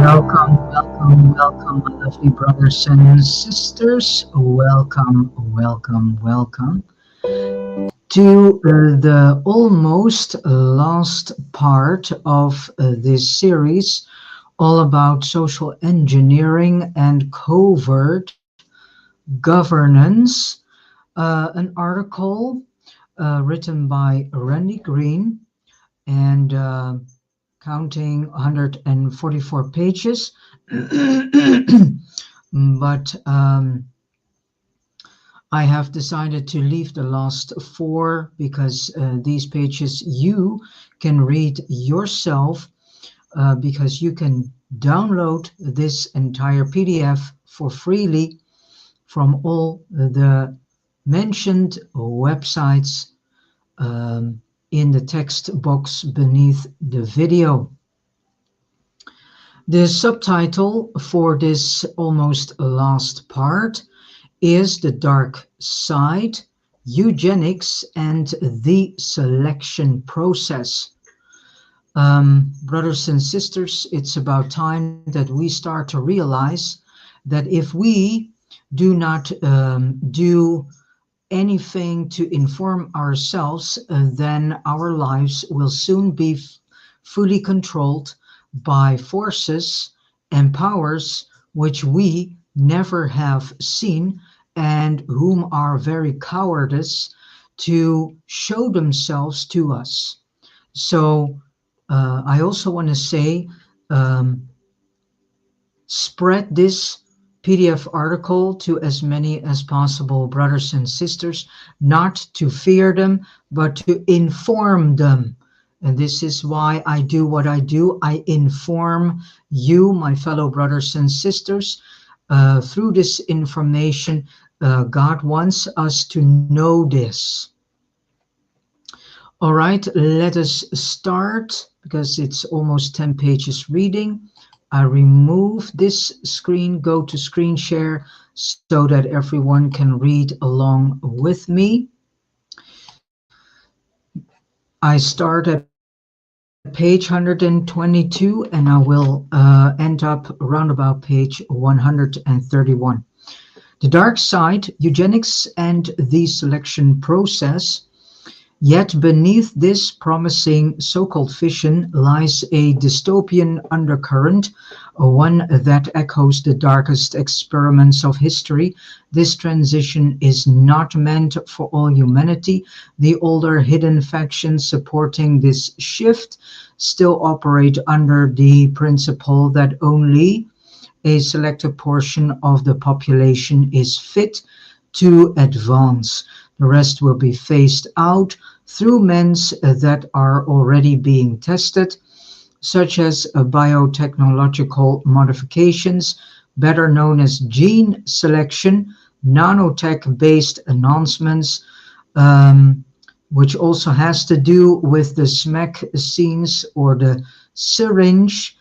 Welcome, my lovely brothers and sisters. Welcome to the almost last part of this series, all about social engineering and covert governance. An article written by Randi Green and counting 144 pages. But I have decided to leave the last four because these pages you can read yourself, because you can download this entire PDF for freely from all the mentioned websites in the text box beneath the video. The subtitle for this almost last part is The Dark Side, Eugenics and the Selection Process. Brothers and sisters, it's about time that we start to realize that if we do not do anything to inform ourselves, then our lives will soon be fully controlled by forces and powers which we never have seen and whom are very cowardice to show themselves to us. So I also want to say, spread this PDF article to as many as possible, brothers and sisters, not to fear them, but to inform them. And this is why I do what I do. I inform you, my fellow brothers and sisters. Through this information, God wants us to know this. All right, let us start, because it's almost 10 pages reading. I remove this screen, go to screen share so that everyone can read along with me. I start at page 122 and I will end up around about page 131. The Dark Side, Eugenics and the Selection Process. Yet beneath this promising so-called vision lies a dystopian undercurrent, one that echoes the darkest experiments of history. This transition is not meant for all humanity. The older hidden factions supporting this shift still operate under the principle that only a selected portion of the population is fit to advance. The rest will be phased out through means that are already being tested, such as biotechnological modifications, better known as gene selection, nanotech-based announcements, which also has to do with the smack scenes or the syringe.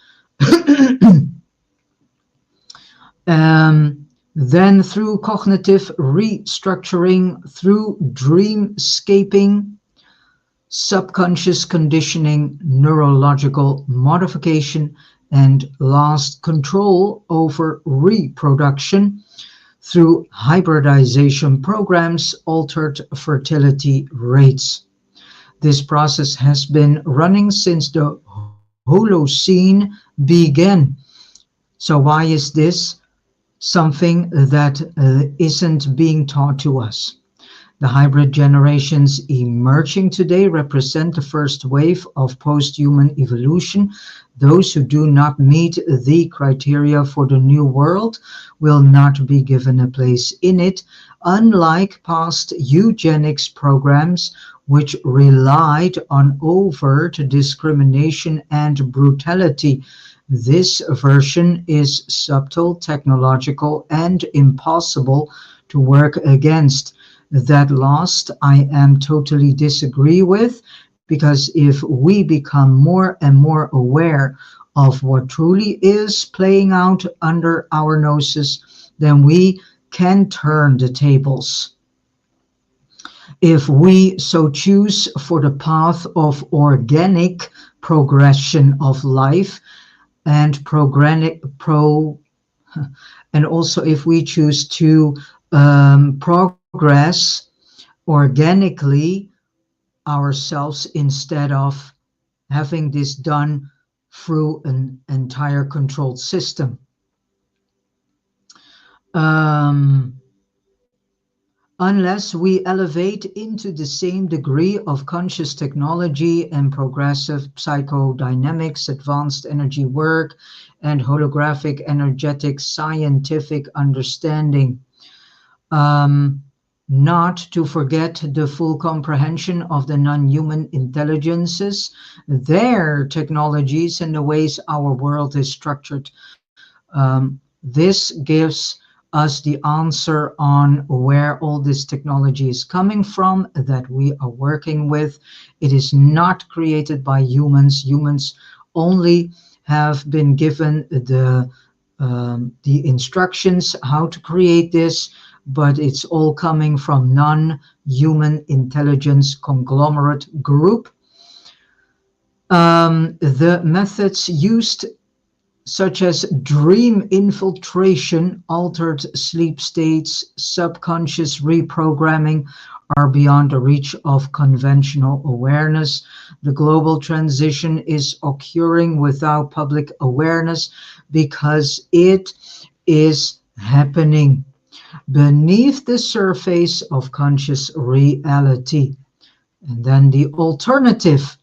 Then through cognitive restructuring, through dreamscaping, subconscious conditioning, neurological modification, and last, control over reproduction through hybridization programs, altered fertility rates. This process has been running since the Holocene began. So why is this something that isn't being taught to us? The hybrid generations emerging today represent the first wave of post-human evolution. Those who do not meet the criteria for the new world will not be given a place in it, unlike past eugenics programs which relied on overt discrimination and brutality. This version is subtle, technological, and impossible to work against. That last I am totally disagree with, because if we become more and more aware of what truly is playing out under our noses, then we can turn the tables. If we so choose for the path of organic progression of life, and and also if we choose to progress organically ourselves instead of having this done through an entire controlled system. Um, Unless we elevate into the same degree of conscious technology and progressive psychodynamics, advanced energy work, and holographic energetic scientific understanding. Not to forget the full comprehension of the non-human intelligences, their technologies, and the ways our world is structured. This gives us the answer on where all this technology is coming from that we are working with. It is not created by humans. Humans only have been given the instructions how to create this, but it's all coming from non-human intelligence conglomerate group. The methods used, such as dream infiltration, altered sleep states, subconscious reprogramming, are beyond the reach of conventional awareness. The global transition is occurring without public awareness because it is happening beneath the surface of conscious reality. And then the alternative.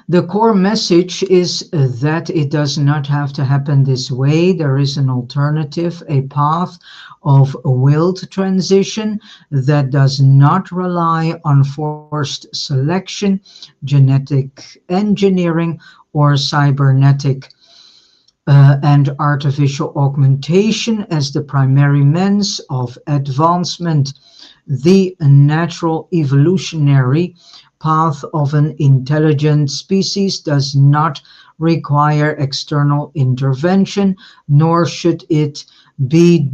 The core message is that it does not have to happen this way. There is an alternative, a path of willed transition that does not rely on forced selection, genetic engineering, or cybernetic and artificial augmentation as the primary means of advancement. The natural evolutionary path of an intelligent species does not require external intervention, nor should it be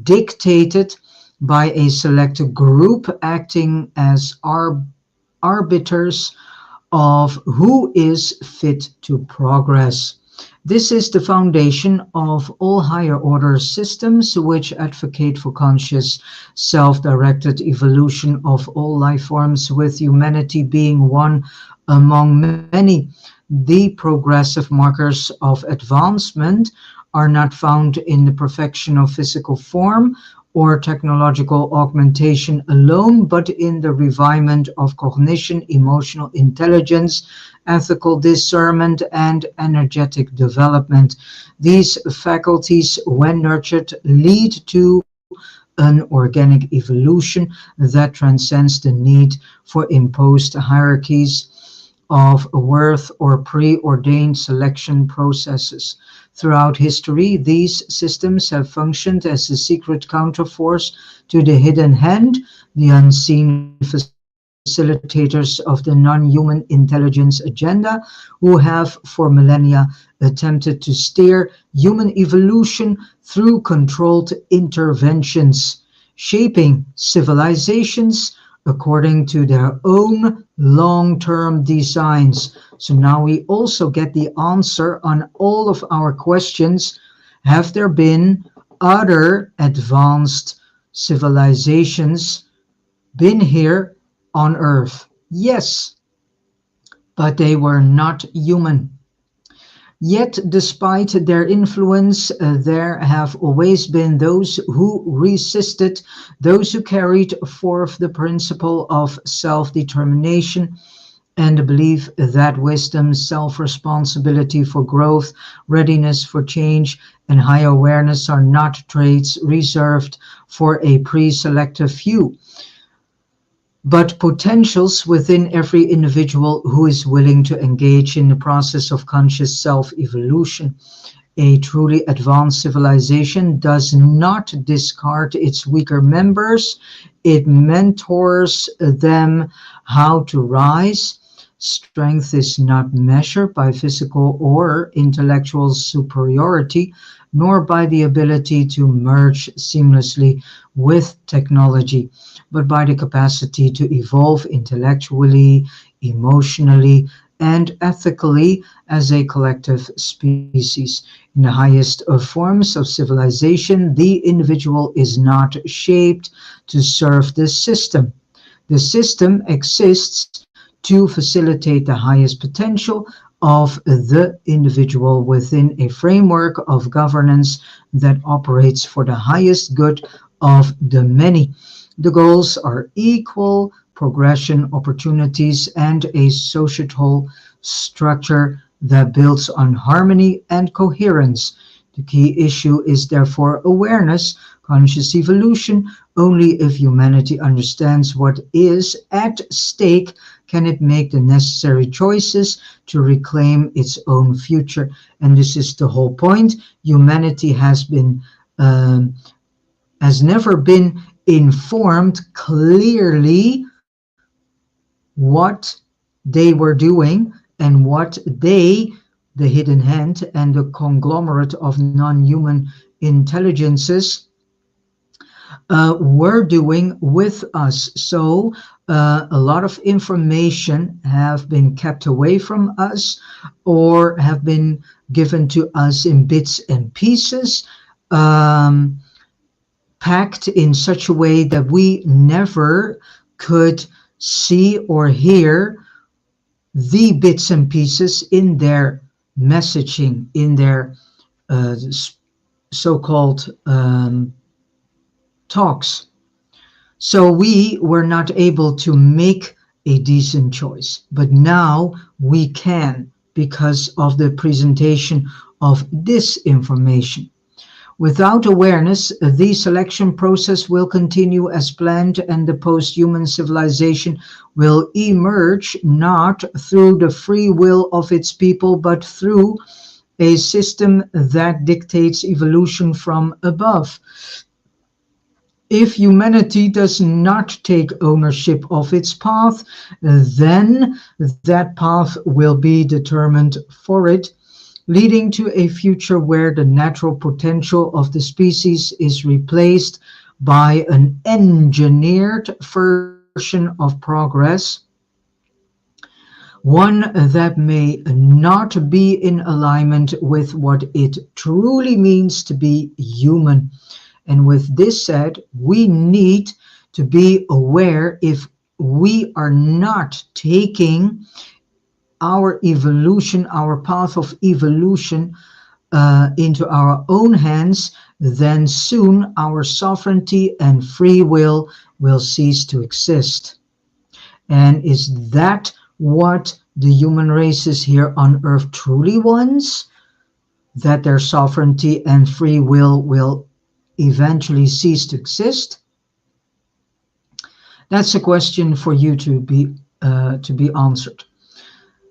dictated by a select group acting as arbiters of who is fit to progress. This is the foundation of all higher order systems which advocate for conscious, self-directed evolution of all life forms, with humanity being one among many. The progressive markers of advancement are not found in the perfection of physical form or technological augmentation alone, but in the refinement of cognition, emotional intelligence, ethical discernment, and energetic development. These faculties, when nurtured, lead to an organic evolution that transcends the need for imposed hierarchies of worth or preordained selection processes. Throughout history, these systems have functioned as a secret counterforce to the hidden hand, the unseen facilitators of the non-human intelligence agenda, who have for millennia attempted to steer human evolution through controlled interventions, shaping civilizations according to their own long-term designs. So now we also get the answer on all of our questions. Have there been other advanced civilizations been here on Earth? Yes, but they were not human. Yet, despite their influence, there have always been those who resisted, those who carried forth the principle of self-determination and the belief that wisdom, self-responsibility for growth, readiness for change, and high awareness are not traits reserved for a pre-selected few, but potentials within every individual who is willing to engage in the process of conscious self-evolution. A truly advanced civilization does not discard its weaker members. It mentors them how to rise. Strength is not measured by physical or intellectual superiority, nor by the ability to merge seamlessly with technology, but by the capacity to evolve intellectually, emotionally, and ethically as a collective species. In the highest of forms of civilization, the individual is not shaped to serve the system. The system exists to facilitate the highest potential of the individual within a framework of governance that operates for the highest good of the many. The goals are equal progression opportunities and a societal structure that builds on harmony and coherence. The key issue is therefore awareness, conscious evolution. Only if humanity understands what is at stake can it make the necessary choices to reclaim its own future. And this is the whole point. Humanity has never been informed clearly what they were doing and what they, the hidden hand and the conglomerate of non-human intelligences, were doing with us. So a lot of information have been kept away from us or have been given to us in bits and pieces, packed in such a way that we never could see or hear the bits and pieces in their messaging, in their so-called talks. So we were not able to make a decent choice, but now we can because of the presentation of this information. Without awareness, the selection process will continue as planned and the post-human civilization will emerge not through the free will of its people, but through a system that dictates evolution from above. If humanity does not take ownership of its path, then that path will be determined for it, leading to a future where the natural potential of the species is replaced by an engineered version of progress, one that may not be in alignment with what it truly means to be human. And with this said, we need to be aware if we are not taking our evolution, our path of evolution into our own hands, then soon our sovereignty and free will cease to exist. And is that what the human races here on earth truly wants? That their sovereignty and free will eventually cease to exist? That's a question for you to be answered.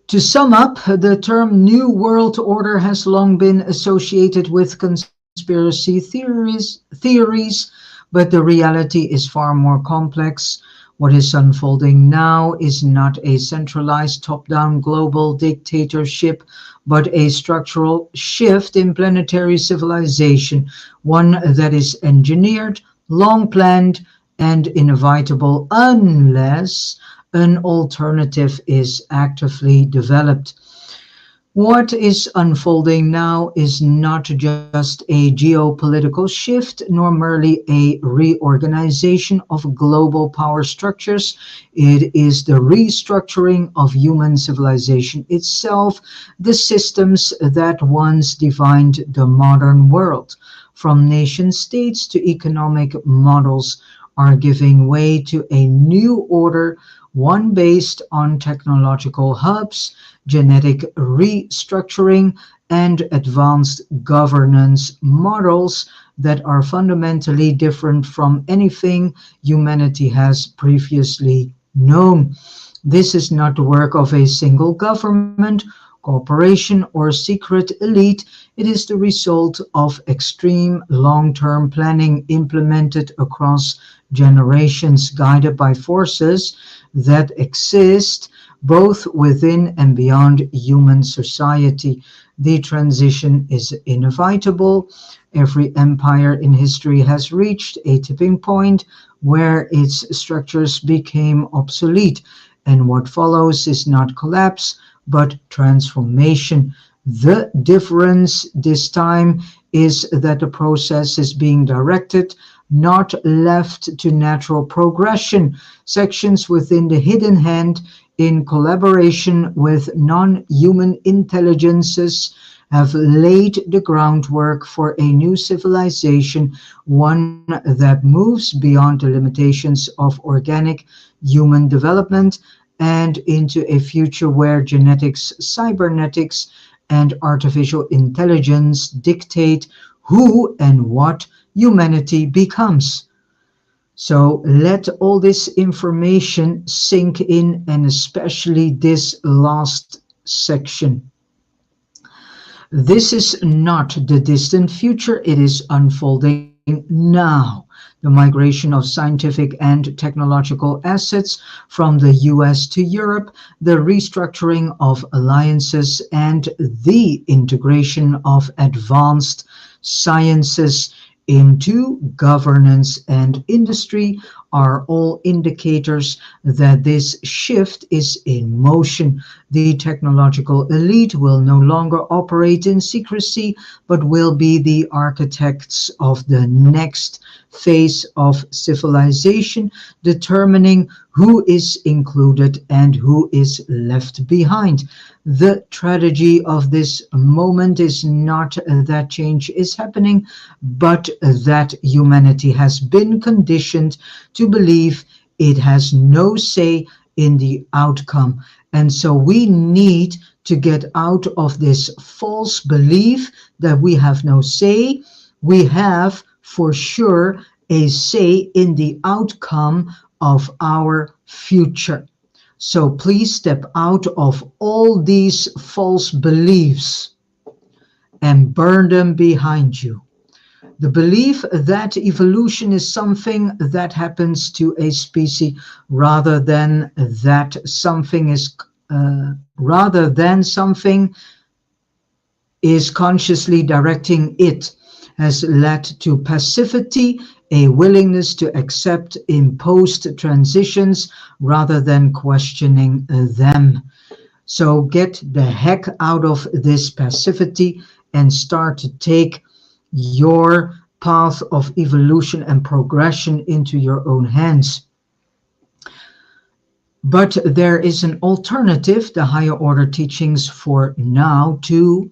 To sum up, the term New World Order has long been associated with conspiracy theories, but the reality is far more complex. What is unfolding now is not a centralized top-down global dictatorship, but a structural shift in planetary civilization, one that is engineered, long planned, and inevitable unless an alternative is actively developed. What is unfolding now is not just a geopolitical shift, nor merely a reorganization of global power structures. It is the restructuring of human civilization itself, the systems that once defined the modern world, from nation states to economic models, are giving way to a new order, one based on technological hubs, genetic restructuring, and advanced governance models that are fundamentally different from anything humanity has previously known. This is not the work of a single government, corporation, or secret elite. It is the result of extreme long-term planning implemented across generations, guided by forces that exist both within and beyond human society. The transition is inevitable. Every empire in history has reached a tipping point where its structures became obsolete, and what follows is not collapse, but transformation. The difference this time is that the process is being directed, not left to natural progression. Sections within the hidden hand, in collaboration with non-human intelligences, have laid the groundwork for a new civilization, one that moves beyond the limitations of organic human development and into a future where genetics, cybernetics, and artificial intelligence dictate who and what humanity becomes. So let all this information sink in, and especially this last section. This is not the distant future, it is unfolding now. The migration of scientific and technological assets from the US to Europe, the restructuring of alliances, and the integration of advanced sciences into governance and industry are all indicators that this shift is in motion. The technological elite will no longer operate in secrecy, but will be the architects of the next phase of civilization, determining who is included and who is left behind. The tragedy of this moment is not that change is happening, but that humanity has been conditioned to believe it has no say in the outcome. And so we need to get out of this false belief that we have no say. We have for sure a say in the outcome of our future. So please step out of all these false beliefs and burn them behind you. The belief that evolution is something that happens to a species rather than something is consciously directing it has led to passivity, a willingness to accept imposed transitions rather than questioning them. So get the heck out of this passivity and start to take your path of evolution and progression into your own hands. But there is an alternative. The higher order teachings, for now, to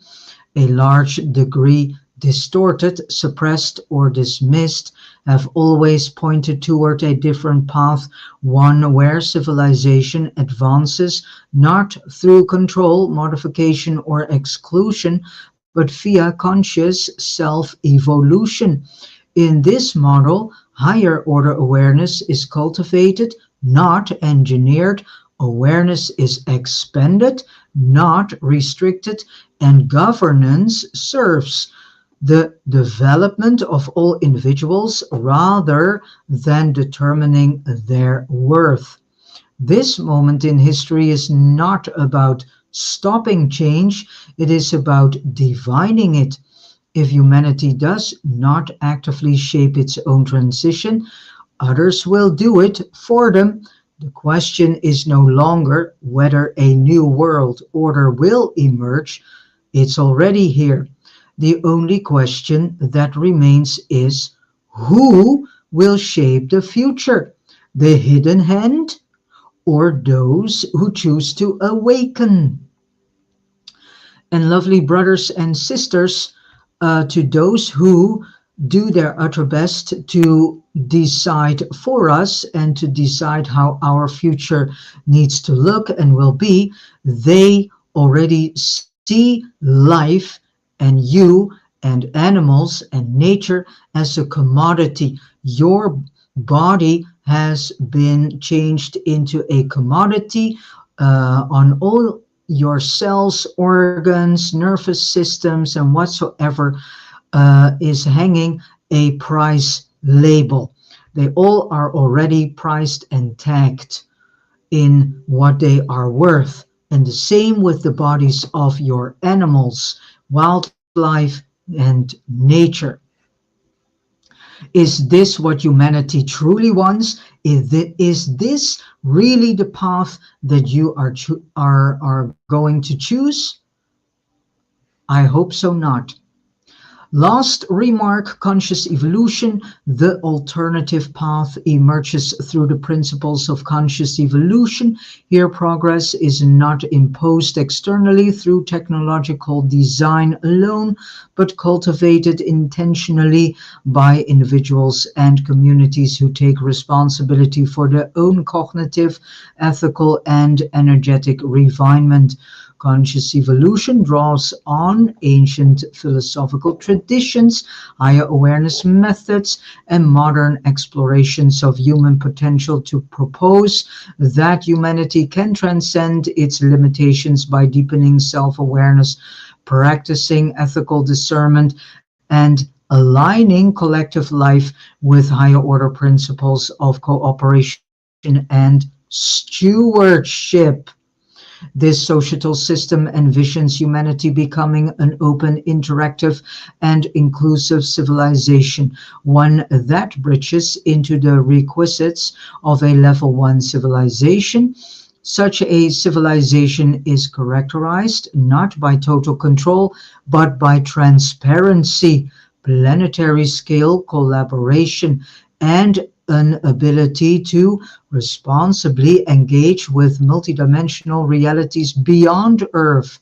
a large degree distorted, suppressed, or dismissed, have always pointed toward a different path, one where civilization advances not through control, modification, or exclusion, but via conscious self-evolution. In this model, higher order awareness is cultivated, not engineered. Awareness is expanded, not restricted, and governance serves the development of all individuals rather than determining their worth. This moment in history is not about stopping change, it is about divining it. If humanity does not actively shape its own transition, others will do it for them. The question is no longer whether a new world order will emerge. It's already here. The only question that remains is who will shape the future? The hidden hand or those who choose to awaken? And lovely brothers and sisters, to those who do their utter best to decide for us and to decide how our future needs to look and will be, they already see life and you and animals and nature as a commodity. Your body has been changed into a commodity on all your cells, organs, nervous systems, and whatsoever is hanging a price label. They all are already priced and tagged in what they are worth. And the same with the bodies of your animals, wildlife, and nature. Is this what humanity truly wants? Is this really the path that you are going to choose? I hope so not. Last remark, conscious evolution. The alternative path emerges through the principles of conscious evolution. Here, progress is not imposed externally through technological design alone, but cultivated intentionally by individuals and communities who take responsibility for their own cognitive, ethical, and energetic refinement. Conscious evolution draws on ancient philosophical traditions, higher awareness methods, and modern explorations of human potential to propose that humanity can transcend its limitations by deepening self-awareness, practicing ethical discernment, and aligning collective life with higher order principles of cooperation and stewardship. This societal system envisions humanity becoming an open, interactive, and inclusive civilization, one that bridges into the requisites of a level 1 civilization. Such a civilization is characterized not by total control, but by transparency, planetary scale collaboration, and an ability to responsibly engage with multidimensional realities beyond Earth.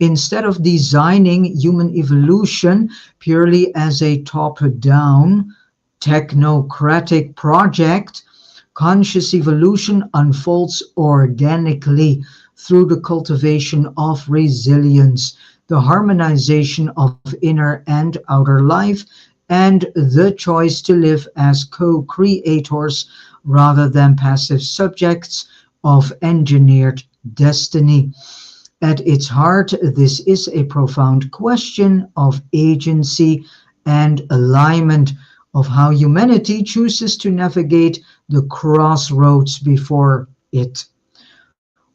Instead of designing human evolution purely as a top-down, technocratic project, conscious evolution unfolds organically through the cultivation of resilience, the harmonization of inner and outer life, and the choice to live as co-creators rather than passive subjects of engineered destiny. At its heart, this is a profound question of agency and alignment, of how humanity chooses to navigate the crossroads before it.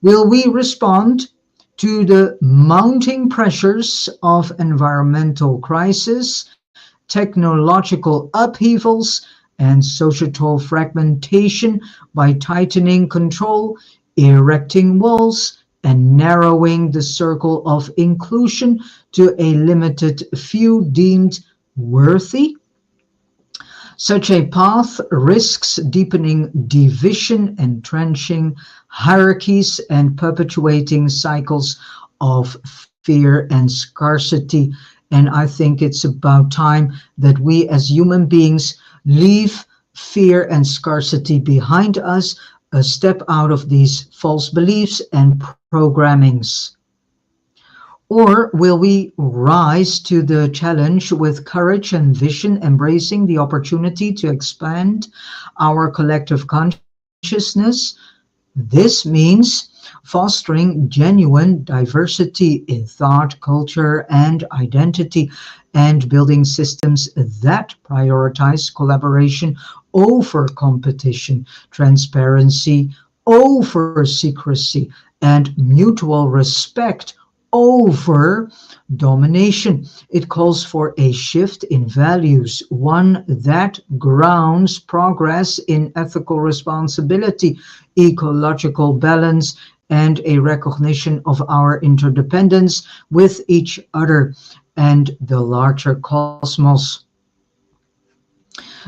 Will we respond to the mounting pressures of environmental crisis, technological upheavals, and societal fragmentation by tightening control, erecting walls, and narrowing the circle of inclusion to a limited few deemed worthy? Such a path risks deepening division, entrenching hierarchies, and perpetuating cycles of fear and scarcity. And I think it's about time that we as human beings leave fear and scarcity behind us, a step out of these false beliefs and programmings. Or will we rise to the challenge with courage and vision, embracing the opportunity to expand our collective consciousness? This means fostering genuine diversity in thought, culture, and identity, and building systems that prioritize collaboration over competition, transparency over secrecy, and mutual respect over domination. It calls for a shift in values, one that grounds progress in ethical responsibility, ecological balance, and a recognition of our interdependence with each other and the larger cosmos.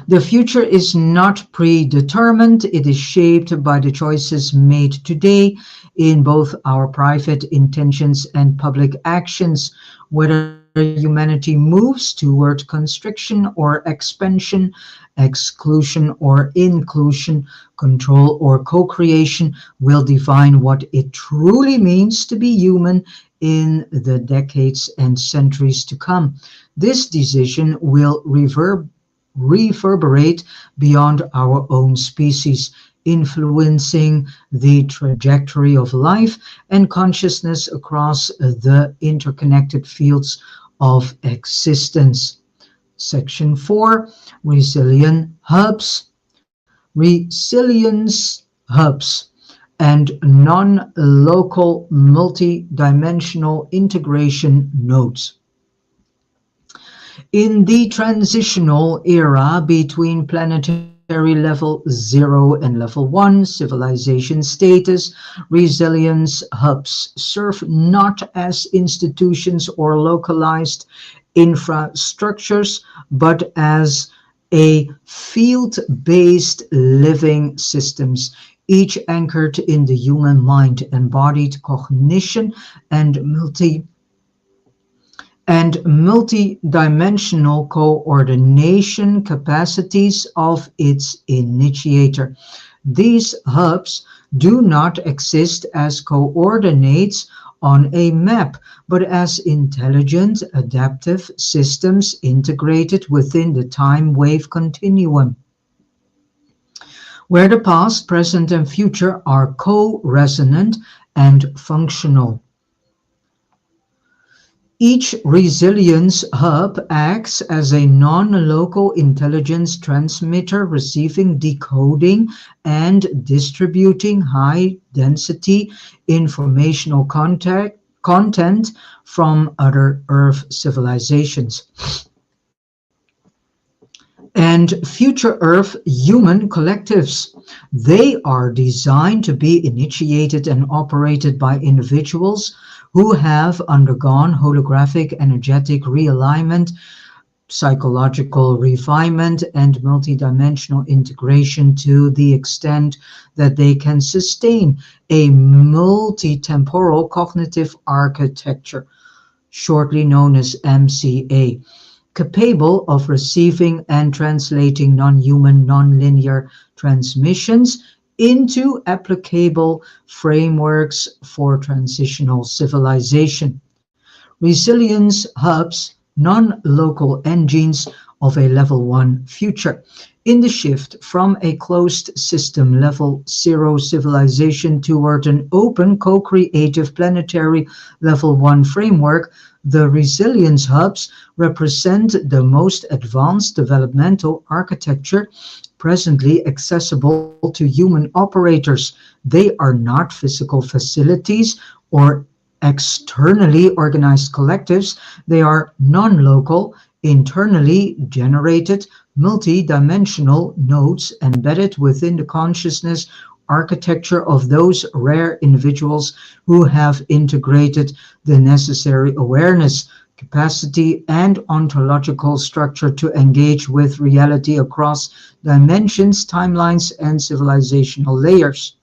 The future is not predetermined. It is shaped by the choices made today in both our private intentions and public actions, whether humanity moves toward constriction or expansion, exclusion or inclusion, control or co-creation, will define what it truly means to be human in the decades and centuries to come. This decision will reverberate beyond our own species, influencing the trajectory of life and consciousness across the interconnected fields of existence. Section 4, Resilience hubs and non-local multi-dimensional integration nodes. In the transitional era between planetary level 0 and level 1 civilization status, resilience hubs serve not as institutions or localized infrastructures, but as a field-based living systems, each anchored in the human mind, embodied cognition, and multi-dimensional coordination capacities of its initiator. These hubs do not exist as coordinates on a map, but as intelligent, adaptive systems integrated within the time wave continuum, where the past, present, and future are co-resonant and functional. Each resilience hub acts as a non-local intelligence transmitter, receiving, decoding, and distributing high-density informational content from other Earth civilizations and future Earth human collectives. They are designed to be initiated and operated by individuals who have undergone holographic energetic realignment, psychological refinement, and multidimensional integration to the extent that they can sustain a multi-temporal cognitive architecture, shortly known as MCA, capable of receiving and translating non-human, non-linear transmissions into applicable frameworks for transitional civilization. Resilience hubs, non-local engines of a level 1 future. In the shift from a closed system level 0 civilization toward an open, co-creative planetary level 1 framework, the resilience hubs represent the most advanced developmental architecture presently accessible to human operators. They are not physical facilities or externally organized collectives. They are non-local, internally generated, multi-dimensional nodes embedded within the consciousness architecture of those rare individuals who have integrated the necessary awareness, capacity, and ontological structure to engage with reality across dimensions, timelines, and civilizational layers.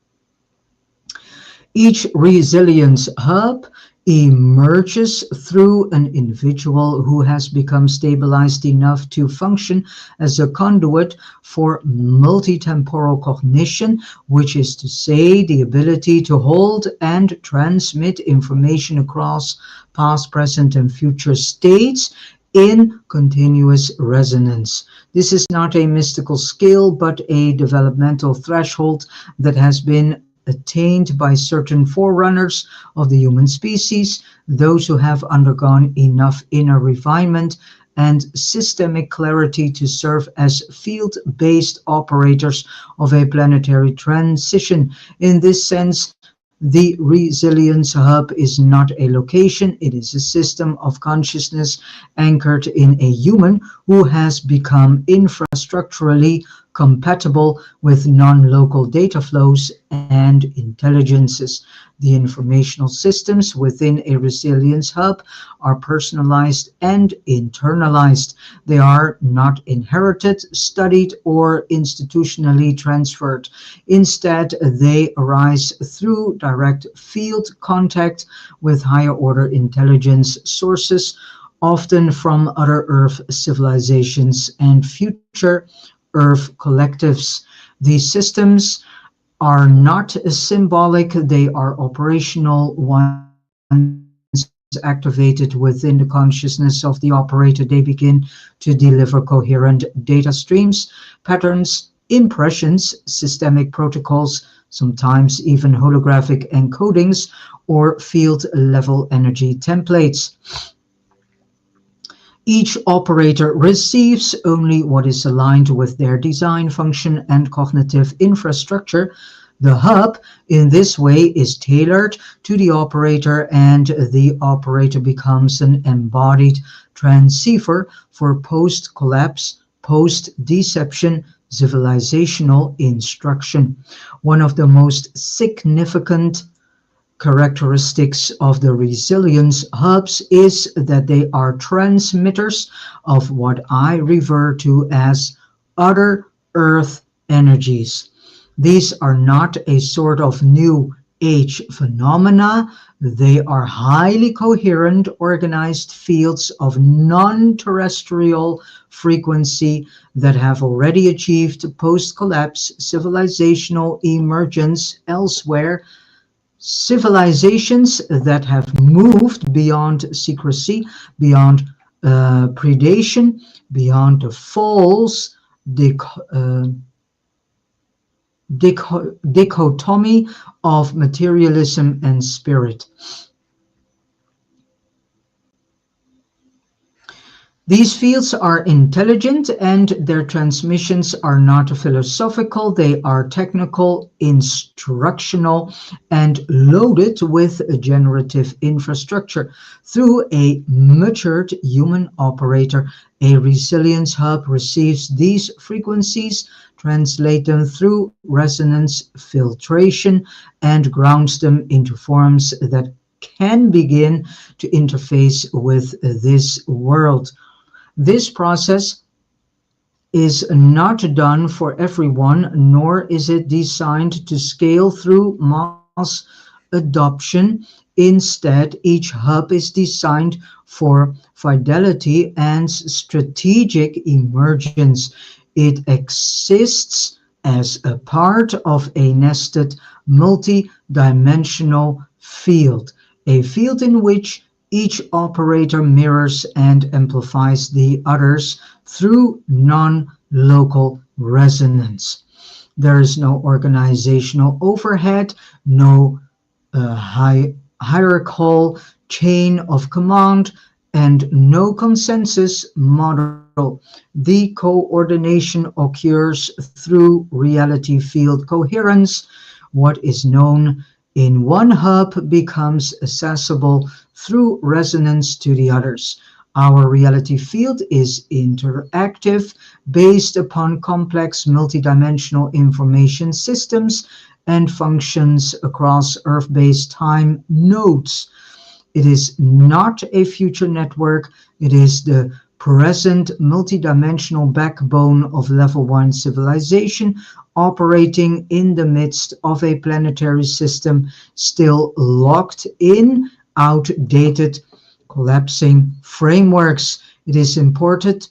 Each resilience hub emerges through an individual who has become stabilized enough to function as a conduit for multitemporal cognition, which is to say, the ability to hold and transmit information across past, present, and future states in continuous resonance. This is not a mystical skill, but a developmental threshold that has been attained by certain forerunners of the human species, those who have undergone enough inner refinement and systemic clarity to serve as field-based operators of a planetary transition. In this sense, the resilience hub is not a location, it is a system of consciousness anchored in a human who has become infrastructurally compatible with non-local data flows and intelligences. The informational systems within a resilience hub are personalized and internalized. They are not inherited, studied, or institutionally transferred. Instead, they arise through direct field contact with higher order intelligence sources, often from other Earth civilizations and future Earth collectives. These systems are not symbolic, they are operational. Once activated within the consciousness of the operator, they begin to deliver coherent data streams, patterns, impressions, systemic protocols, sometimes even holographic encodings or field-level energy templates. Each operator receives only what is aligned with their design, function, and cognitive infrastructure. The hub in this way is tailored to the operator, and the operator becomes an embodied transceiver for post-collapse, post-deception civilizational instruction. One of the most significant characteristics of the resilience hubs is that they are transmitters of what I refer to as other Earth energies. These are not a sort of new age phenomena. They are highly coherent, organized fields of non-terrestrial frequency that have already achieved post-collapse civilizational emergence elsewhere, civilizations that have moved beyond secrecy, beyond predation, beyond the false dichotomy of materialism and spirit. These fields are intelligent, and their transmissions are not philosophical. They are technical, instructional, and loaded with a generative infrastructure. Through a matured human operator, a resilience hub receives these frequencies, translates them through resonance filtration, and grounds them into forms that can begin to interface with this world. This process is not done for everyone, nor is it designed to scale through mass adoption. Instead, each hub is designed for fidelity and strategic emergence. It exists as a part of a nested, multi-dimensional field, a field in which each operator mirrors and amplifies the others through non-local resonance. There is no organizational overhead, no hierarchical chain of command, and no consensus model. The coordination occurs through reality field coherence. What is known in one hub becomes accessible through resonance to the others. Our reality field is interactive, based upon complex multidimensional information systems, and functions across Earth-based time nodes. It is not a future network. It is the present multidimensional backbone of level 1 civilization, operating in the midst of a planetary system still locked in outdated, collapsing frameworks. It is important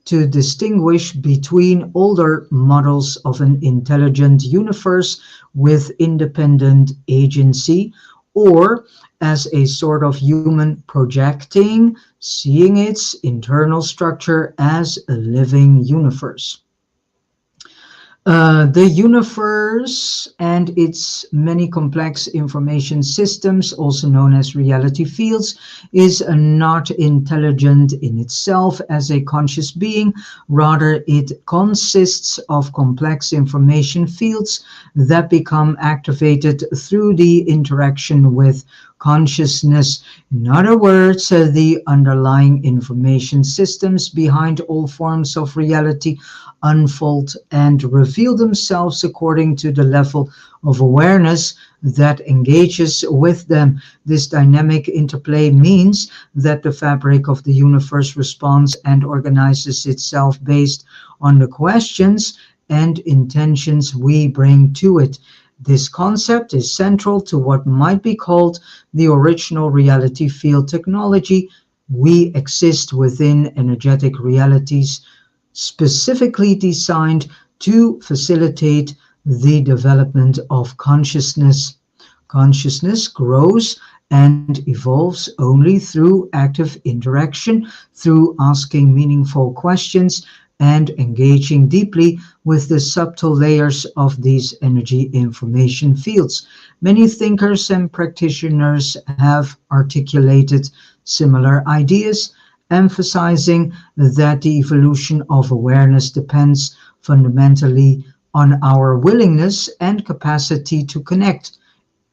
to distinguish between older models of an intelligent universe with independent agency, or as a sort of human projecting, seeing its internal structure as a living universe. The universe and its many complex information systems, also known as reality fields, is not intelligent in itself as a conscious being. Rather, it consists of complex information fields that become activated through the interaction with consciousness. In other words, the underlying information systems behind all forms of reality unfold and reveal themselves according to the level of awareness that engages with them. This dynamic interplay means that the fabric of the universe responds and organizes itself based on the questions and intentions we bring to it. This concept is central to what might be called the original reality field technology. We exist within energetic realities specifically designed to facilitate the development of consciousness. Consciousness grows and evolves only through active interaction, through asking meaningful questions and engaging deeply with the subtle layers of these energy information fields. Many thinkers and practitioners have articulated similar ideas, emphasizing that the evolution of awareness depends fundamentally on our willingness and capacity to connect,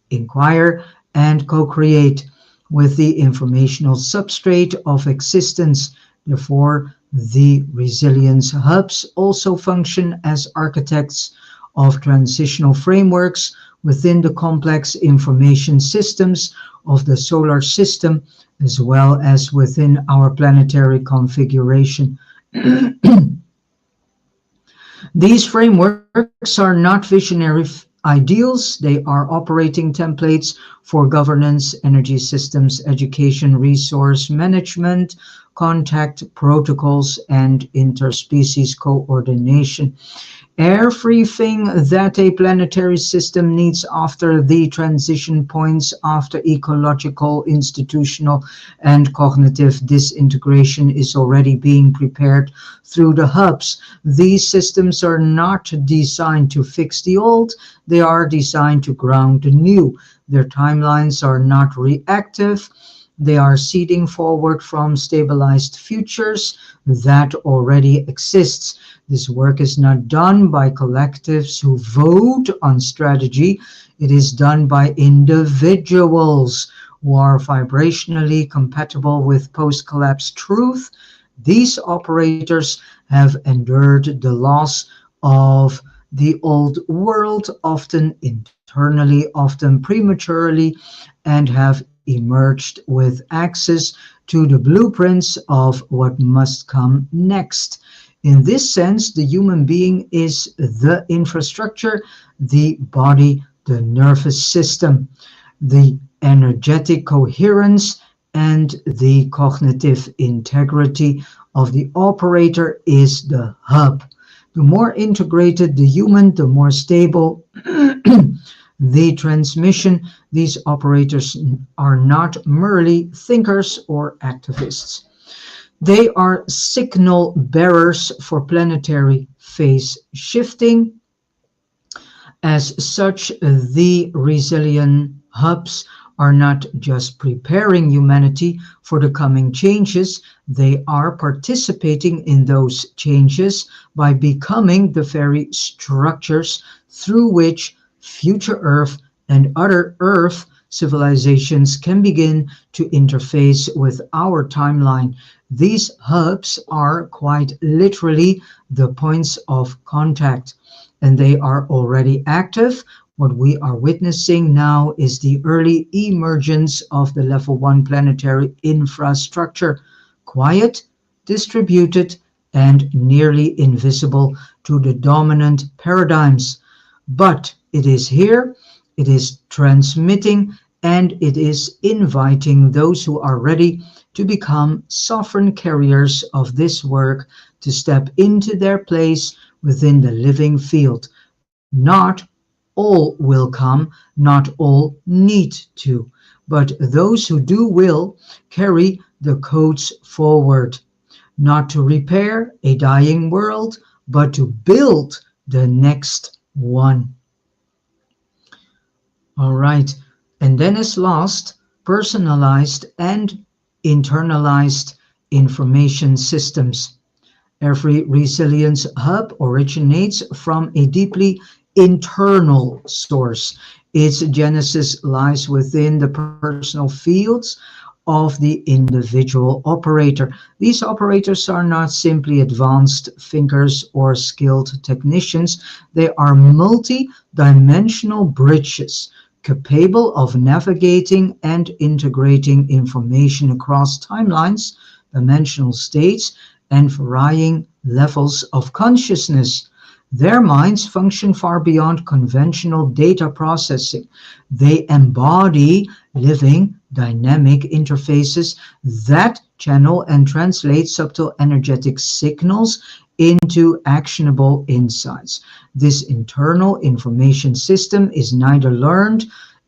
inquire, and co-create with the informational substrate of existence. Therefore, the resilience hubs also function as architects of transitional frameworks within the complex information systems of the solar system, as well as within our planetary configuration. These frameworks are not visionary ideals, they are operating templates for governance, energy systems, education, resource management, contact protocols, and interspecies coordination. Everything that a planetary system needs after the transition points, after ecological, institutional, and cognitive disintegration is already being prepared through the hubs. These systems are not designed to fix the old, they are designed to ground the new. Their timelines are not reactive. They are seeding forward from stabilized futures that already exists. This work is not done by collectives who vote on strategy. It is done by individuals who are vibrationally compatible with post-collapse truth. These operators have endured the loss of the old world, often internally, often prematurely, and have emerged with access to the blueprints of what must come next. In this sense, the human being is the infrastructure, the body, the nervous system, the energetic coherence, and the cognitive integrity of the operator is the hub. The more integrated the human, the more stable the transmission. These operators are not merely thinkers or activists. They are signal bearers for planetary phase shifting. As such, the resilient hubs are not just preparing humanity for the coming changes, they are participating in those changes by becoming the very structures through which future Earth and other Earth civilizations can begin to interface with our timeline. These hubs are quite literally the points of contact, and they are already active. What we are witnessing now is the early emergence of the level 1 planetary infrastructure, quiet, distributed, and nearly invisible to the dominant paradigms. But it is here, it is transmitting, and it is inviting those who are ready to become sovereign carriers of this work to step into their place within the living field. Not all will come, not all need to, but those who do will carry the codes forward, not to repair a dying world, but to build the next one. All right, and then as last, personalized and internalized information systems. Every resilience hub originates from a deeply internal source. Its genesis lies within the personal fields of the individual operator. These operators are not simply advanced thinkers or skilled technicians. They are multi-dimensional bridges capable of navigating and integrating information across timelines, dimensional states, and varying levels of consciousness. Their minds function far beyond conventional data processing. They embody living, dynamic interfaces that channel and translate subtle energetic signals into actionable insights. This internal information system is neither learned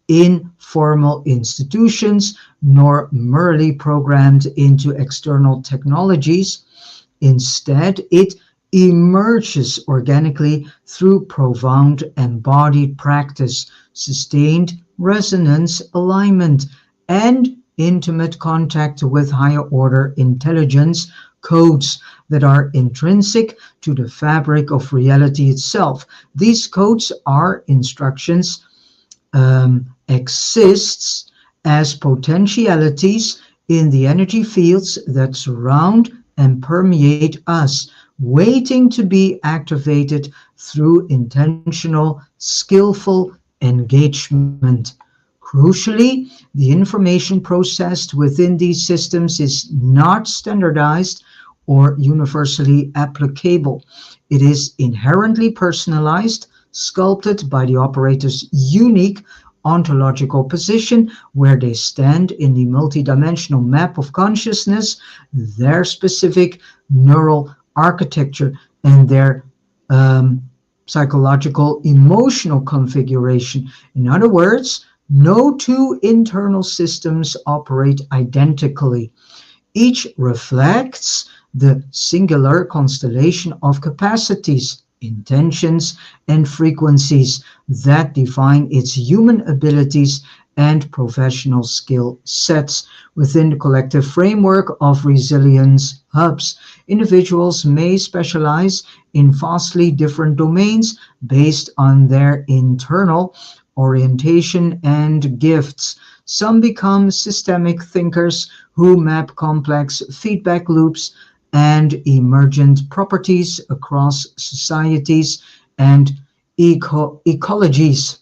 in formal institutions nor merely programmed into external technologies. Instead, it emerges organically through profound embodied practice, sustained resonance alignment, and intimate contact with higher order intelligence, codes that are intrinsic to the fabric of reality itself. These codes are instructions, exists as potentialities in the energy fields that surround and permeate us, waiting to be activated through intentional, skillful engagement. Crucially, the information processed within these systems is not standardized or universally applicable. It is inherently personalized, sculpted by the operator's unique ontological position, where they stand in the multidimensional map of consciousness, their specific neural architecture, and their psychological emotional configuration. In other words, no two internal systems operate identically. Each reflects the singular constellation of capacities, intentions, and frequencies that define its human abilities and professional skill sets. Within the collective framework of resilience hubs, individuals may specialize in vastly different domains based on their internal orientation and gifts. Some become systemic thinkers who map complex feedback loops and emergent properties across societies and ecologies.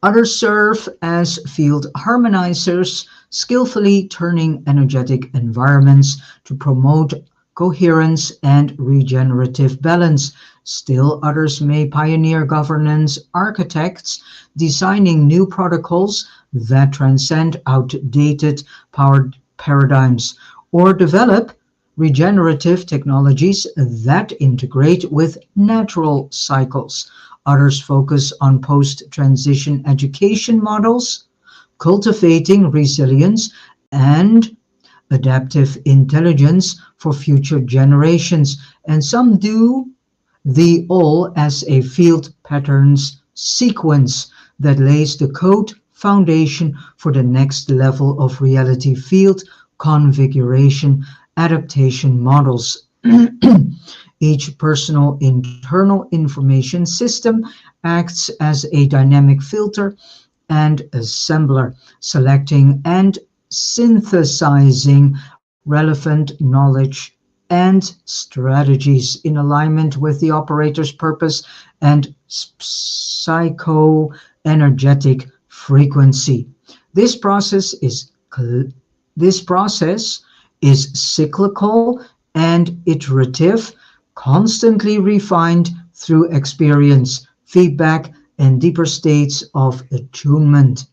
Others serve as field harmonizers, skillfully turning energetic environments to promote coherence and regenerative balance. Still, others may pioneer governance architects, designing new protocols that transcend outdated power paradigms, or develop regenerative technologies that integrate with natural cycles. Others focus on post-transition education models, cultivating resilience and adaptive intelligence for future generations. And some do the all as a field patterns sequence that lays the code foundation for the next level of reality field configuration adaptation models. Each personal internal information system acts as a dynamic filter and assembler, selecting and synthesizing relevant knowledge and strategies in alignment with the operator's purpose and psychoenergetic frequency. This process is this process is cyclical and iterative, constantly refined through experience, feedback, and deeper states of attunement.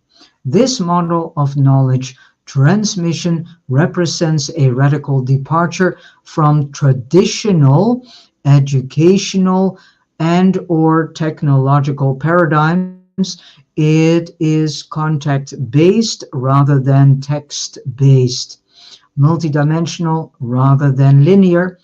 This model of knowledge transmission represents a radical departure from traditional educational and or technological paradigms. It is contact-based rather than text-based, multidimensional rather than linear,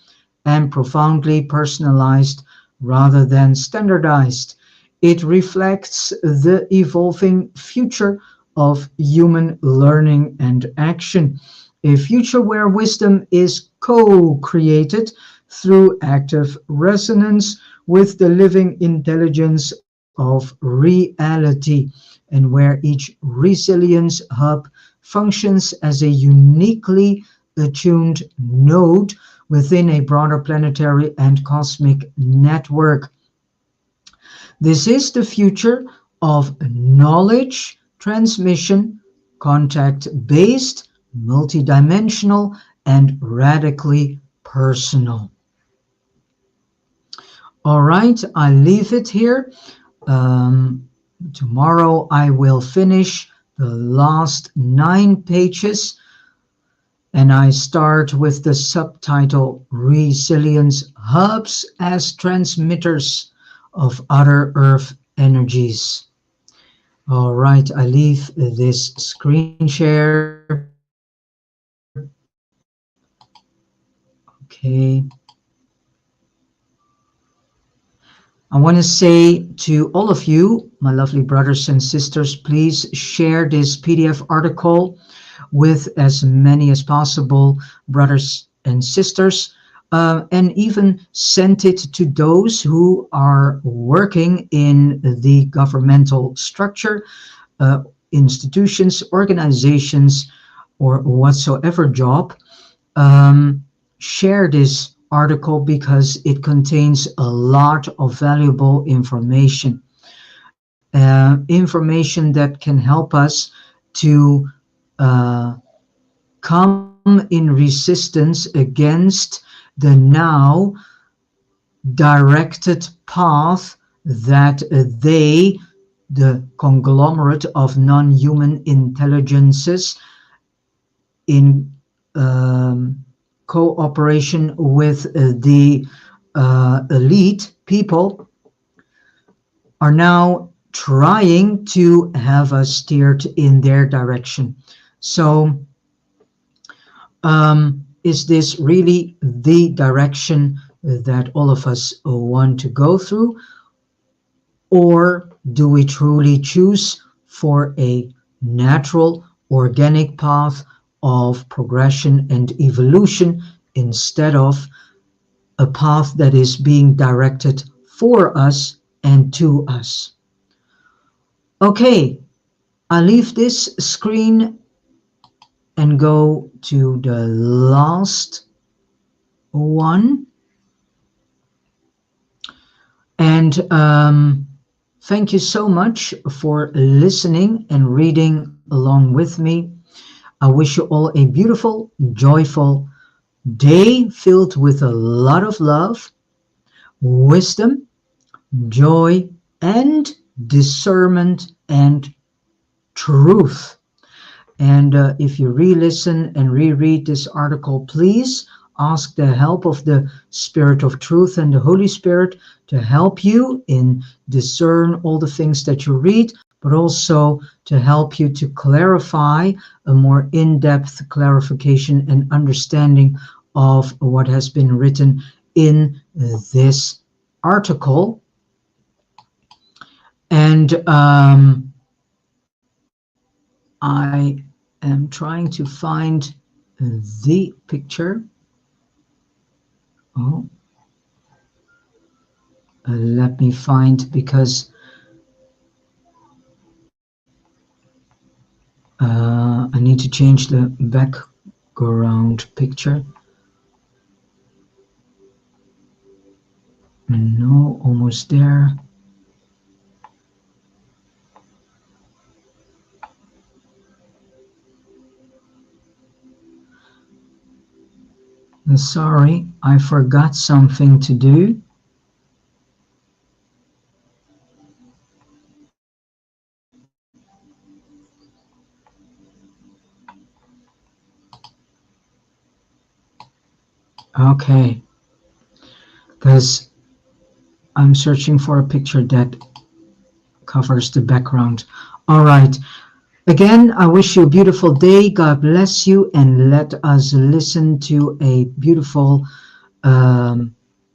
and profoundly personalized rather than standardized. It reflects the evolving future of human learning and action, a future where wisdom is co-created through active resonance with the living intelligence of reality, and where each resilience hub functions as a uniquely attuned node within a broader planetary and cosmic network. This is the future of knowledge transmission, contact-based, multidimensional, and radically personal. All right, I leave it here. Tomorrow I will finish the last 9 pages, and I start with the subtitle Resilience Hubs as Transmitters of Other Earth Energies. All right, I leave this screen share. Okay. I want to say to all of you, my lovely brothers and sisters, please share this PDF article with as many as possible brothers and sisters, and even send it to those who are working in the governmental structure, institutions, organizations, or whatsoever job. Share this article because it contains a lot of valuable information. Information that can help us to come in resistance against the now directed path that they, the conglomerate of non-human intelligences, in cooperation with the elite people, are now trying to have us steered in their direction. So, is this really the direction that all of us want to go through? Or do we truly choose for a natural, organic path of progression and evolution instead of a path that is being directed for us and to us? Okay, I leave this screen and go to the last one. And thank you so much for listening and reading along with me. I wish you all a beautiful, joyful day filled with a lot of love, wisdom, joy, and discernment and truth. And if you re-listen and reread this article, please ask the help of the Spirit of Truth and the Holy Spirit to help you in discern all the things that you read, but also to help you to clarify a more in-depth clarification and understanding of what has been written in this article. And I am trying to find the picture. Oh, let me find, because I need to change the background picture. No, almost there. Sorry, I forgot something to do. Okay, because I'm searching for a picture that covers the background. All right. Again, I wish you a beautiful day. God bless you, and let us listen to a beautiful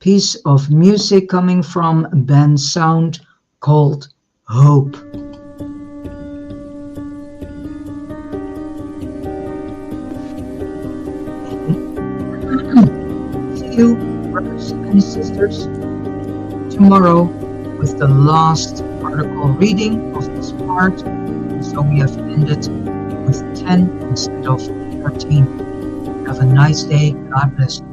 piece of music coming from band Sound called Hope. See you, brothers and sisters, tomorrow with the last article reading of this part. So we have ended with 10 instead of 13. Have a nice day. God bless you.